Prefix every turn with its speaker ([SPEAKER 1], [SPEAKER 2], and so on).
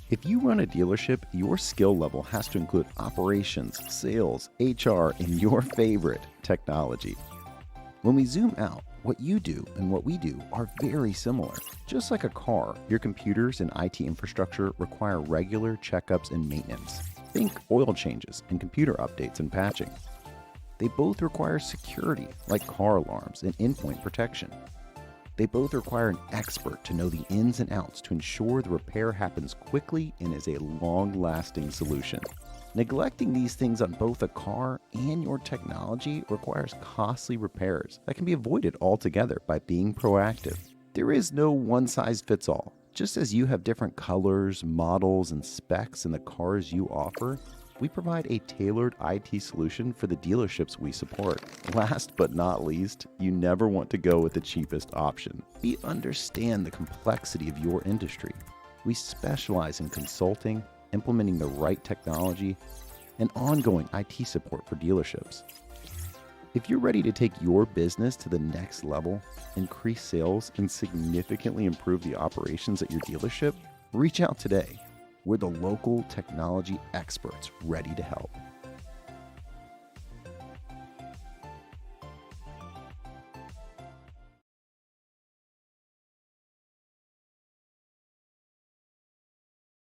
[SPEAKER 1] If you run a dealership, your skill level has to include operations, sales, HR, and your favorite, technology. When we zoom out, what you do and what we do are very similar. Just like a car, your computers and IT infrastructure require regular checkups and maintenance. Think oil changes and computer updates and patching. They both require security, like car alarms and endpoint protection. They both require an expert to know the ins and outs to ensure the repair happens quickly and is a long-lasting solution. Neglecting these things on both a car and your technology requires costly repairs that can be avoided altogether by being proactive. There is no one-size-fits-all. Just as you have different colors, models, and specs in the cars you offer, we provide a tailored IT solution for the dealerships we support. Last but not least, you never want to go with the cheapest option. We understand the complexity of your industry. We specialize in consulting, implementing the right technology, and ongoing IT support for dealerships. If you're ready to take your business to the next level, increase sales, and significantly improve the operations at your dealership, reach out today. We're the local technology experts ready to help.